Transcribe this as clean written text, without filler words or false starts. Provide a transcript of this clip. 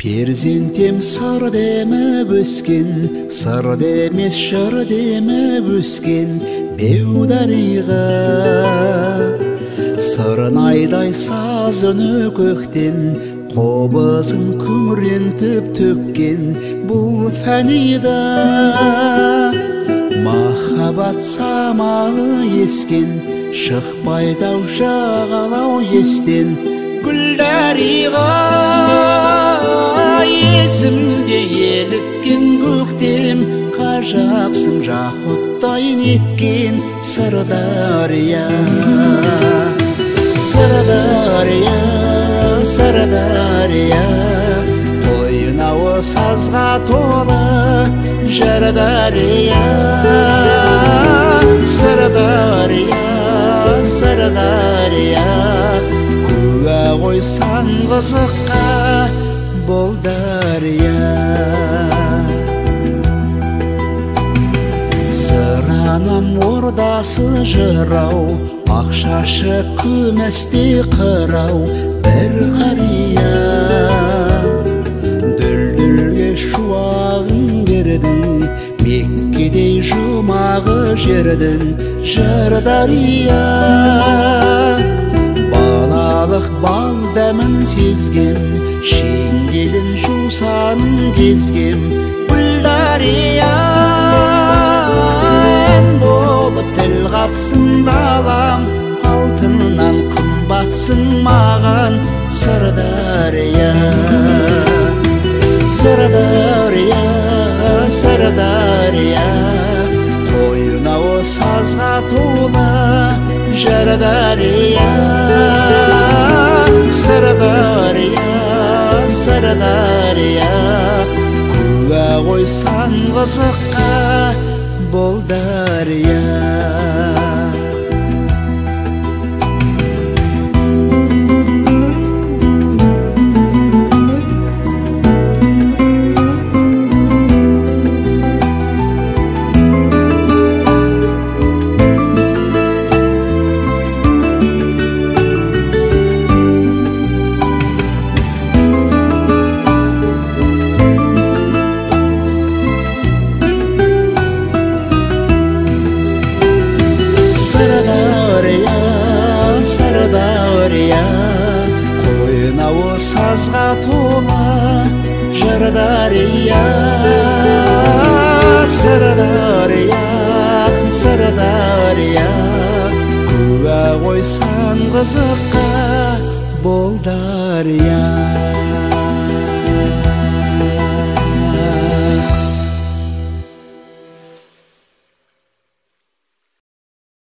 Перзентем сыр деміп өскен, сыр демес шыр деміп өскен беудариға. Сырнайдай саз үні көктен, қобызын күңрентіп төккен бұл фәнида. Махаббат самалы ескен, шықпайдау жағалау естен гүлдариға. Есімде еліткен көктем, қажапсың жақұттайын еткен Сырдария. Сырдария, Сырдария, қойнауы сазға толы Жардария. Сырдария, Сырдария, куә қойсан қызыққа бұл дария. Сыранам ордасы жырау, ақшашы күмісте қырау бір қария. Дүлдүлге шуағын бердің, Меккедей жұмағы жердің Жардария. Балалық бал дәмін сезгем, шеңгелін жусанын кезгем Гүлдария. Ән болып тіл қатсын далам, алтыннан қымбатсың маған Сырдария. Сырдария, Сырдария, қойнауы сазға толы Жардария. Сырдария, Сырдария, куә қойсан қызыққа бұл дария. Сырдария, қойнауы сазға толы Жардария. Сырдария, Сырдария, куә қойсан қызыққа бұл дария.